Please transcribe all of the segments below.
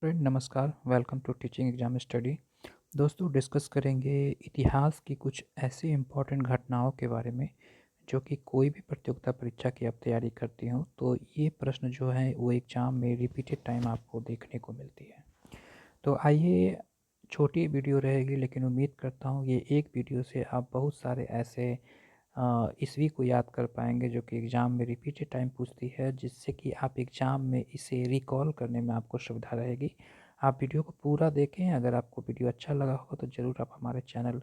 Friend नमस्कार, welcome to teaching exam study. दोस्तों discuss करेंगे इतिहास की कुछ ऐसी इम्पोर्टेंट घटनाओं के बारे में जो कि कोई भी प्रतियोगिता परीक्षा की आप तैयारी करती हो तो ये प्रश्न जो है वो एग्ज़ाम में रिपीटेड टाइम आपको देखने को मिलती है। तो आइए, छोटी वीडियो रहेगी लेकिन उम्मीद करता हूँ ये एक वीडियो से आप बहुत सारे ऐसे ईस्वी को याद कर पाएंगे जो कि एग्ज़ाम में रिपीटेड टाइम पूछती है, जिससे कि आप एग्ज़ाम में इसे रिकॉल करने में आपको सुविधा रहेगी। आप वीडियो को पूरा देखें। अगर आपको वीडियो अच्छा लगा हो तो ज़रूर आप हमारे चैनल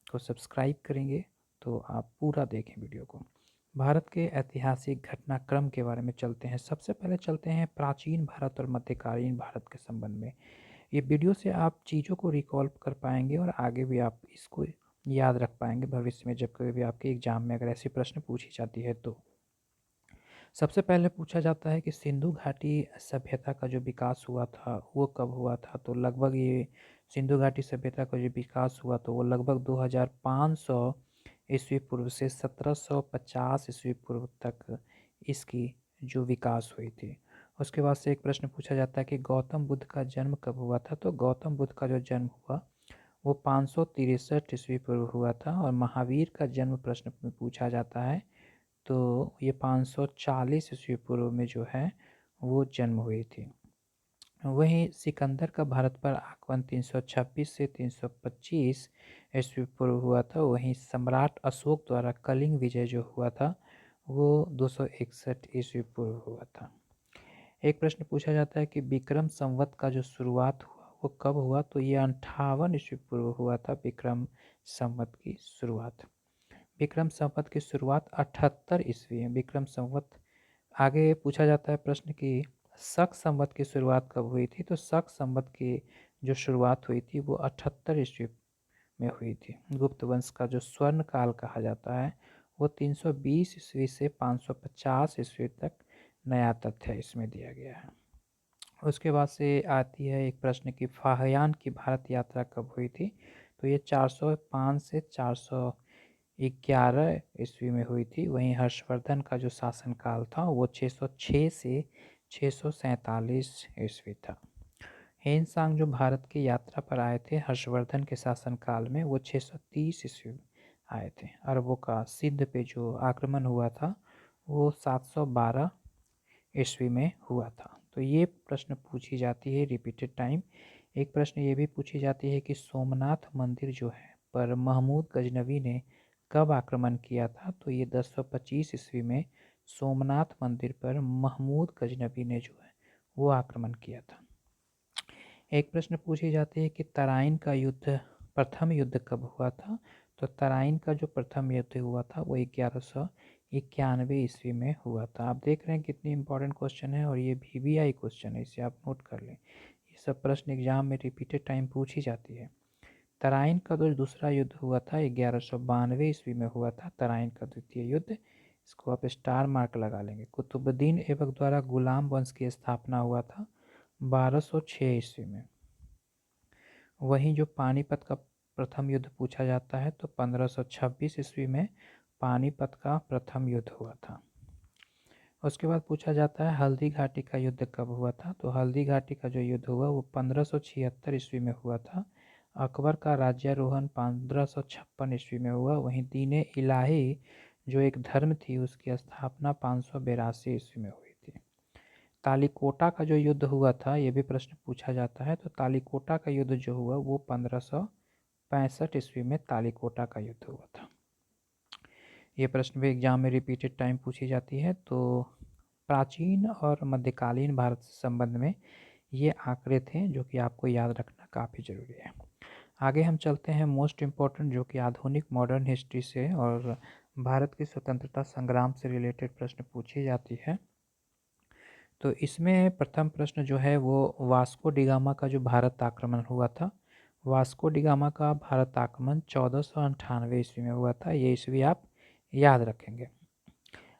को सब्सक्राइब करेंगे। तो आप पूरा देखें वीडियो को। भारत के ऐतिहासिक घटनाक्रम के बारे में चलते हैं। सबसे पहले चलते हैं प्राचीन भारत और मध्यकालीन भारत के संबंध में। ये वीडियो से आप चीज़ों को रिकॉल कर पाएंगे और आगे भी आप इसको याद रख पाएंगे भविष्य में, जब कभी भी आपके एग्ज़ाम में अगर ऐसे प्रश्न पूछी जाती है तो। सबसे पहले पूछा जाता है कि सिंधु घाटी सभ्यता का जो विकास हुआ था वो कब हुआ था। तो लगभग ये सिंधु घाटी सभ्यता का जो विकास हुआ तो वो लगभग 2500 ईस्वी पूर्व से 1750 ईस्वी पूर्व तक इसकी जो विकास हुई थी। उसके बाद से एक प्रश्न पूछा जाता है कि गौतम बुद्ध का जन्म कब हुआ था। तो गौतम बुद्ध का जो जन्म हुआ वो 563 ईस्वी पूर्व हुआ था। और महावीर का जन्म प्रश्न में पूछा जाता है तो ये 540 ईस्वी पूर्व में जो है वो जन्म हुई थी। वहीं सिकंदर का भारत पर आगमन 326 से 325 ईस्वी पूर्व हुआ था। वहीं सम्राट अशोक द्वारा कलिंग विजय जो हुआ था वो 261 ईस्वी पूर्व हुआ था। एक प्रश्न पूछा जाता है कि विक्रम संवत का जो शुरुआत हुआ वो कब हुआ। तो ये 58 ईस्वी पूर्व हुआ था विक्रम संवत की शुरुआत। विक्रम संवत की शुरुआत 78 ईस्वी है विक्रम संवत। आगे पूछा जाता है प्रश्न कि शक संवत की शुरुआत कब हुई थी। तो शक संवत की जो शुरुआत हुई थी वो 78 ईस्वी में हुई थी। गुप्त वंश का जो स्वर्ण काल कहा जाता है वो 320 ईस्वी से 550 ईस्वी तक नया तथ्य इसमें दिया गया है। उसके बाद से आती है एक प्रश्न की फाहियान की भारत यात्रा कब हुई थी। तो ये 405 से 411 ईस्वी में हुई थी। वहीं हर्षवर्धन का जो शासनकाल था वो 606 से 647 ईस्वी था। हेनसांग जो भारत की यात्रा पर आए थे हर्षवर्धन के शासनकाल में वो 630 ईस्वी में आए थे। अरबों का सिंध पे जो आक्रमण हुआ था वो 712 ईस्वी में हुआ था। तो ये प्रश्न पूछी जाती है रिपीटेड टाइम। एक प्रश्न ये भी पूछी जाती है कि सोमनाथ मंदिर जो है पर महमूद गजनवी ने कब आक्रमण किया था। तो ये 1025 ईस्वी में सोमनाथ मंदिर पर महमूद गजनवी ने जो है वो आक्रमण किया था। एक प्रश्न पूछी जाती है कि तराइन का युद्ध प्रथम युद्ध कब हुआ था। तो तराइन का जो प्रथम युद्ध हुआ था वो 1191 ईस्वी में हुआ था। आप देख रहे हैं कितनी इंपॉर्टेंट क्वेश्चन है और ये VBI क्वेश्चन है, इसे आप नोट कर लें। ये सब प्रश्न एग्जाम में रिपीटेड टाइम पूछी जाती है। तराइन का जो दूसरा युद्ध हुआ था 1192 ईस्वी में हुआ था तराइन का द्वितीय युद्ध। इसको आप स्टार मार्क लगा लेंगे। कुतुबुद्दीन ऐबक द्वारा गुलाम वंश की स्थापना हुआ था 1206 ईस्वी में। वहीं जो पानीपत का प्रथम युद्ध पूछा जाता है तो 1526 ईस्वी में पानीपत का प्रथम युद्ध हुआ था। उसके बाद पूछा जाता है हल्दी घाटी का युद्ध कब हुआ था। तो हल्दी घाटी का जो युद्ध हुआ वो 1576 ईस्वी में हुआ था। अकबर का राज्यारोहण 1556 ईस्वी में हुआ। वहीं दीन इलाही जो एक धर्म थी उसकी स्थापना 582 ईस्वी में हुई थी। तालीकोटा का जो युद्ध हुआ था ये भी प्रश्न पूछा जाता है। तो तालीकोटा का युद्ध जो हुआ वो 1565 ईस्वी में तालीकोटा का युद्ध हुआ था। ये प्रश्न भी एग्जाम में रिपीटेड टाइम पूछी जाती है। तो प्राचीन और मध्यकालीन भारत से संबंध में ये आंकड़े थे जो कि आपको याद रखना काफ़ी ज़रूरी है। आगे हम चलते हैं मोस्ट इम्पॉर्टेंट जो कि आधुनिक मॉडर्न हिस्ट्री से और भारत की स्वतंत्रता संग्राम से रिलेटेड प्रश्न पूछी जाती है। तो इसमें प्रथम प्रश्न जो है वो वास्को डिगामा का जो भारत आक्रमण हुआ था। वास्को डिगामा का भारत आक्रमण 1498 ईस्वी में हुआ था। ये ईस्वी आप याद रखेंगे।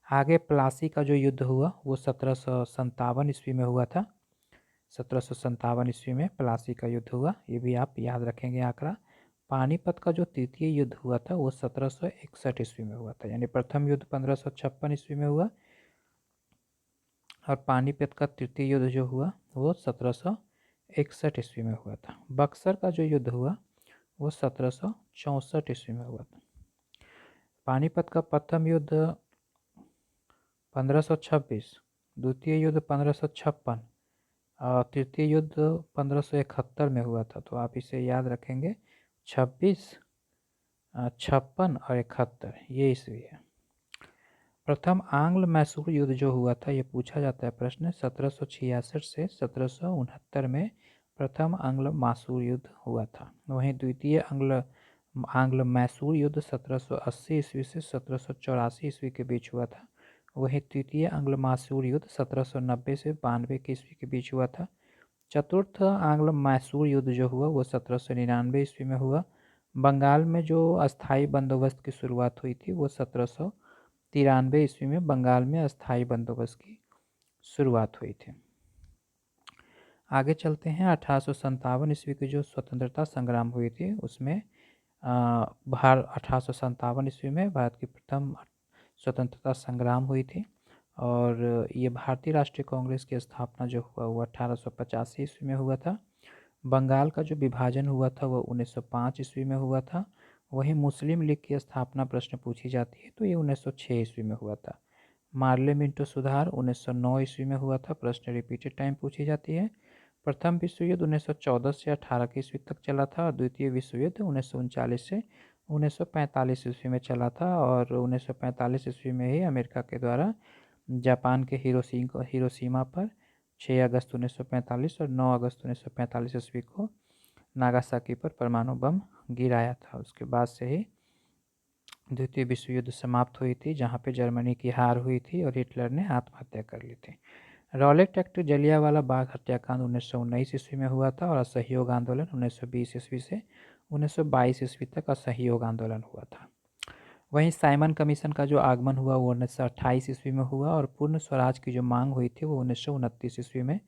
आगे प्लासी का जो युद्ध हुआ वो 1757 ईस्वी में हुआ था। 1757 ईस्वी में प्लासी का युद्ध हुआ, ये भी आप याद रखेंगे आंकड़ा। पानीपत का जो तृतीय युद्ध हुआ था वो 1761 ईस्वी में हुआ था। यानी प्रथम युद्ध 1556 ईस्वी में हुआ और पानीपत का तृतीय युद्ध जो हुआ वो 1761 1761 ईस्वी में हुआ था। बक्सर का जो युद्ध हुआ वो 1764 ईस्वी में हुआ था। पानीपत का प्रथम युद्ध 1526, द्वितीय युद्ध 1556 और तृतीय युद्ध 1571 में हुआ था। तो आप इसे याद रखेंगे, 26, 56 और 71 ये ईस्वी है। प्रथम आंग्ल मैसूर युद्ध जो हुआ था, ये पूछा जाता है प्रश्न, 1766 से 1769 में प्रथम आंग्ल मैसूर युद्ध हुआ था। वहीं द्वितीय आंग्ल मैसूर युद्ध 1780 ईस्वी से 1784 ईस्वी के बीच हुआ था। वहीं तृतीय आंग्ल मैसूर युद्ध 1790 से 92 के ईस्वी के बीच हुआ था। चतुर्थ आंग्ल मैसूर युद्ध जो हुआ वो 1799 ईस्वी में हुआ। बंगाल में जो अस्थाई बंदोबस्त की शुरुआत हुई थी वो 1793 ईस्वी में बंगाल में अस्थाई बंदोबस्त की शुरुआत हुई थी। आगे चलते हैं। 1857 ईस्वी की जो स्वतंत्रता संग्राम हुई थी उसमें 1857 ईस्वी में भारत की प्रथम स्वतंत्रता संग्राम हुई थी और ये भारतीय राष्ट्रीय कांग्रेस की स्थापना जो हुआ वो 1885 ईस्वी में हुआ था। बंगाल का जो विभाजन हुआ था वो 1905 ईस्वी में हुआ था। वहीं मुस्लिम लीग की स्थापना प्रश्न पूछी जाती है तो ये 1906 ईस्वी में हुआ था। मार्ले मिंटो सुधार 1909 ईस्वी में हुआ था, प्रश्न रिपीटेड टाइम पूछी जाती है। प्रथम विश्व युद्ध 1914 से 18 ईस्वी तक चला था और द्वितीय विश्व युद्ध 1939 से 1945 ईस्वी में चला था और 1945 ईस्वी में ही अमेरिका के द्वारा जापान के हिरोशिमा पर 6 अगस्त 1945 और 9 अगस्त 1945 ईस्वी को नागासाकी पर परमाणु बम गिराया था। उसके बाद से ही द्वितीय विश्व युद्ध समाप्त हुई थी, जहां पे जर्मनी की हार हुई थी और हिटलर ने आत्महत्या कर ली थी। रॉलेट एक्ट जलियांवाला बाग हत्याकांड 1919 ईस्वी में हुआ था और असहयोग आंदोलन 1920 ईस्वी से 1922 ईस्वी तक असहयोग आंदोलन हुआ था। वहीं साइमन कमीशन का जो आगमन हुआ वो 1928 ईस्वी में हुआ और पूर्ण स्वराज की जो मांग हुई थी वो 1929 ईस्वी में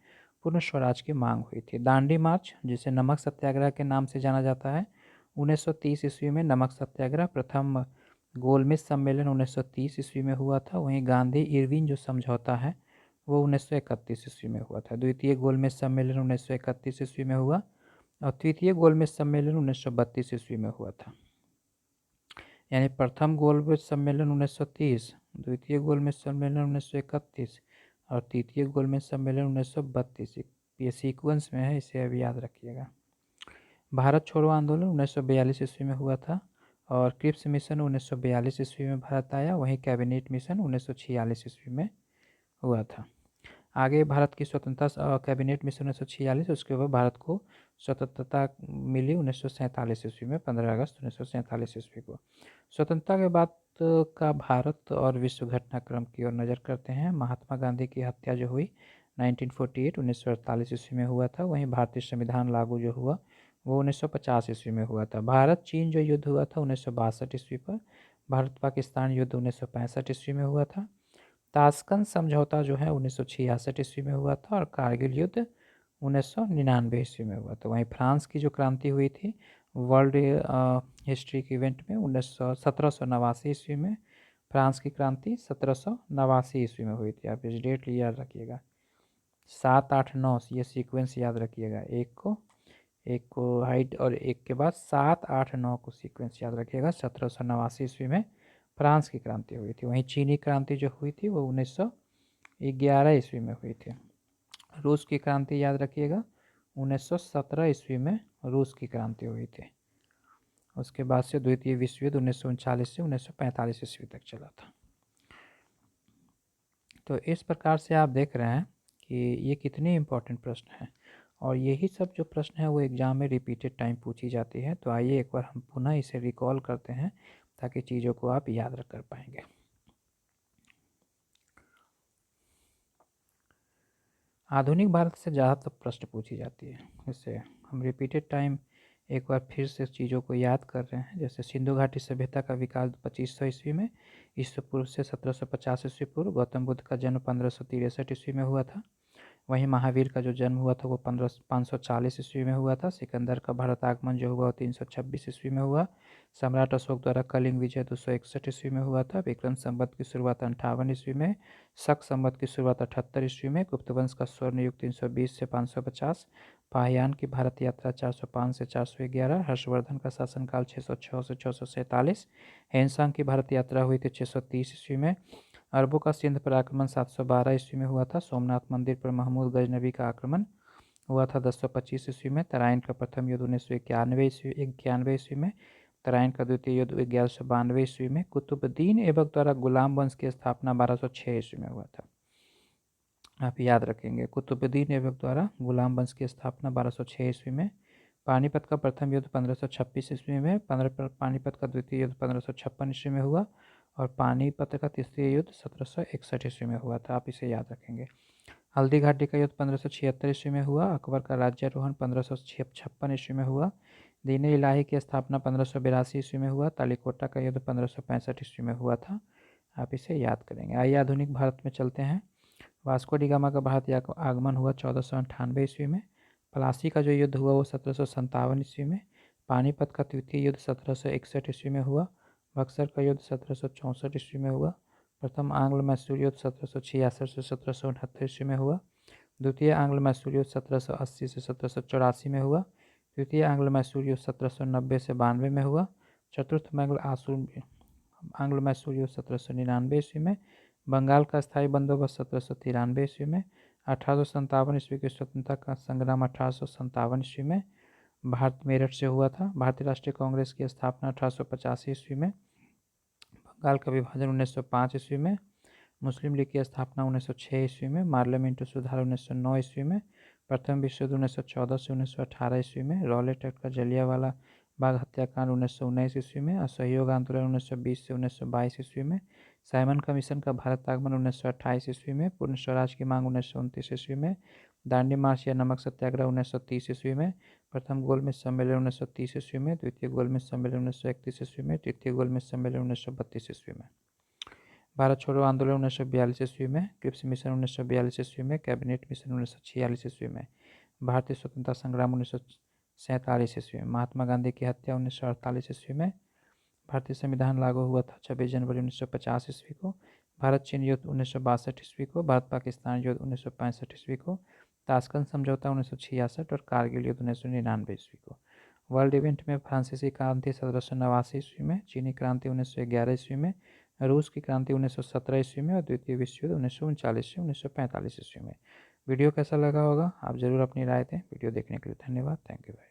पूर्ण स्वराज की मांग हुई थी। दांडी मार्च, जिसे नमक सत्याग्रह के नाम से जाना जाता है, 1930 ईस्वी में नमक सत्याग्रह। प्रथम गोलमेज सम्मेलन 1930 ईस्वी में हुआ था। वहीं गांधी इरविन जो समझौता है वो 1931 ईस्वी में हुआ था। द्वितीय गोलमेज सम्मेलन 1931 ईस्वी में हुआ और तृतीय गोलमेज सम्मेलन 1932 ईस्वी में हुआ था। यानी प्रथम गोलमेज सम्मेलन 1930, द्वितीय गोलमेज सम्मेलन 1931 और तृतीय गोलमेज सम्मेलन 1932। ये सीक्वेंस में है, इसे अभी याद रखिएगा। भारत छोड़ो आंदोलन 1942 ईस्वी में हुआ था और क्रिप्स मिशन 1942 ईस्वी में भारत आया। वहीं कैबिनेट मिशन 1946 ईस्वी में हुआ था। आगे भारत की स्वतंत्रता कैबिनेट मिशन 1946, उसके बाद भारत को स्वतंत्रता मिली 1947 ईस्वी में, 15 अगस्त 1947 ईस्वी को। स्वतंत्रता के बाद का भारत और विश्व घटनाक्रम की ओर नज़र करते हैं। महात्मा गांधी की हत्या जो हुई 1948 ईस्वी में हुआ था। वहीं भारतीय संविधान लागू जो हुआ वो 1950 ईस्वी में हुआ था। भारत चीन जो युद्ध हुआ था 1962 ईस्वी पर। भारत पाकिस्तान युद्ध 1965 ईस्वी में हुआ था। ताशकंद समझौता जो है 1966 ईस्वी में हुआ था और कारगिल युद्ध 1999 ईस्वी में हुआ था। वहीं फ्रांस की जो क्रांति हुई थी वर्ल्ड हिस्ट्री के इवेंट में 1789 ईस्वी में फ्रांस की क्रांति 1789 ईस्वी में हुई थी। आप इस डेट याद रखिएगा, 7, 8, 9 ये सीक्वेंस याद रखिएगा। एक को हाइट और एक के बाद 7, 8, 9 को सीक्वेंस याद रखिएगा। 1789 ईस्वी में फ्रांस की क्रांति हुई थी। वहीं चीनी क्रांति जो हुई थी वो 1911 ईस्वी में हुई थी। रूस की क्रांति याद रखिएगा, 1917 ईस्वी में रूस की क्रांति हुई थी। उसके बाद से द्वितीय विश्व युद्ध 1939 से 1945 ईस्वी तक चला था। तो इस प्रकार से आप देख रहे हैं कि ये कितने इम्पोर्टेंट प्रश्न हैं और यही सब जो प्रश्न है वो एग्ज़ाम में रिपीटेड टाइम पूछी जाती है। तो आइए एक बार हम पुनः इसे रिकॉल करते हैं ताकि चीज़ों को आप याद रख कर पाएंगे। आधुनिक भारत से ज़्यादातर प्रश्न पूछी जाती है, इससे हम रिपीटेड टाइम एक बार फिर से चीज़ों को याद कर रहे हैं। जैसे सिंधु घाटी सभ्यता का विकास 2500 ईस्वी में, ईस्वी पूर्व से 1750 ईस्वी पूर्व। गौतम बुद्ध का जन्म 1563 ईस्वी में हुआ था। वहीं महावीर का जो जन्म हुआ था वो 540 ईस्वी में हुआ था। सिकंदर का भारत आगमन जो हुआ वो 326 ईस्वी में हुआ। सम्राट अशोक द्वारा कलिंग विजय 261 ईस्वी में हुआ था। विक्रम संवत की शुरुआत 58 ईस्वी में। शक संवत की शुरुआत 78 ईस्वी में। गुप्त वंश का स्वर्ण युग 320 से 550। फाहियान की भारत यात्रा 405 से 411, हर्षवर्धन का शासनकाल 606 से 647, हेनसांग की भारत यात्रा हुई थी 630 ईस्वी में, अरबों का सिंध पर आक्रमण 712 ईस्वी में हुआ था, सोमनाथ मंदिर पर महमूद गजनबी का आक्रमण हुआ था 1025 ईस्वी में, तराइन का प्रथम युद्ध 1991 ईस्वी में, तराइन का द्वितीय युद्ध 1192 ईस्वी में, कुतुबुद्दीन ऐबक द्वारा गुलाम वंश की स्थापना 1206 ईस्वी में हुआ था। आप याद रखेंगे, कुतुबुद्दीन ऐबक द्वारा गुलाम वंश की स्थापना 1206 ईस्वी में, पानीपत का प्रथम युद्ध 1526 ईस्वी में, पानीपत का द्वितीय युद्ध 1556 ईस्वी में हुआ और पानीपत का तीसरी युद्ध 1761 ईस्वी में हुआ था। आप इसे याद रखेंगे। हल्दी घाटी का युद्ध 1576 ईस्वी में हुआ, अकबर का राज्यारोहण 1556 ईस्वी में हुआ, दीन इलाही की स्थापना 1582 ईस्वी में हुआ, तालीकोटा का युद्ध 1565 ईस्वी में हुआ था। आप इसे याद करेंगे। आइए आधुनिक भारत में चलते हैं। वास्को डी गामा का भारत आगमन हुआ 1498 ईस्वी में, प्लासी का जो युद्ध हुआ वो 1757 ईस्वी में, पानीपत का द्वितीय युद्ध 1761 ईस्वी में हुआ, बक्सर का युद्ध 1764 ईस्वी में हुआ, प्रथम आंग्ल मैसूर युद्ध 1766 से 1769 ईस्वी में हुआ, द्वितीय आंग्ल मैसूर युद्ध 1780 से 1784 में हुआ, तृतीय आंग्ल मैसूर युद्ध 1790 से 92 में हुआ, चतुर्थ आंग्ल मैसूर युद्ध 1799 ईस्वी में, बंगाल का स्थायी बंदोबस्त 1793 ईस्वी में, 1857 ईस्वी की स्वतंत्रता का संग्राम 1857 ईस्वी में भारत मेरठ से हुआ था, भारतीय राष्ट्रीय कांग्रेस की स्थापना 1885 ईस्वी में, बंगाल का विभाजन 1905 ईस्वी में, मुस्लिम लीग की स्थापना 1906 ईस्वी में, पार्लियामेंट्री सुधार 1909 ईस्वी में, प्रथम विश्व युद्ध 1914 से 1918 ईस्वी में, रॉलेट एक्ट का जलियांवाला बाग हत्याकांड 1919 ईस्वी में, असहयोग आंदोलन 1920 से 1922 ईस्वी में, साइमन कमीशन का भारत आगमन 1928 ईस्वी में, पूर्ण स्वराज की मांग 1929 ईस्वी में, दांडी मार्च या नमक सत्याग्रह 1930 ईस्वी में, प्रथम गोलमेज सम्मेलन 1930 ईस्वी में, द्वितीय गोलमेज सम्मेलन 1931 ईस्वी में, तृतीय गोलमेज सम्मेलन 1932 ईस्वी में, भारत छोड़ो आंदोलन 1942 ईस्वी में, क्रिप्स मिशन 1942 ईस्वी में, कैबिनेट मिशन 1946 ईस्वी में, भारतीय स्वतंत्रता संग्राम 1947 ईस्वी में, महात्मा गांधी की हत्या 1948 ईस्वी में, भारतीय संविधान लागू हुआ था 26 जनवरी 1950 ईस्वी को, भारत चीन युद्ध 1962 ईस्वी को, भारत पाकिस्तान युद्ध 1965 ईस्वी को, ताशकंद समझौता 1966 और कारगिल युद्ध 1999 ईस्वी को। वर्ल्ड इवेंट में फ्रांसीसी क्रांति 1789 ईस्वी में, चीनी क्रांति 1911 ईस्वी में, रूस की क्रांति 1917 ईस्वी में और द्वितीय विश्व युद्ध 1939 से 1945 ईस्वी में। वीडियो कैसा लगा होगा आप ज़रूर अपनी राय दें। वीडियो देखने के लिए धन्यवाद। Thank you.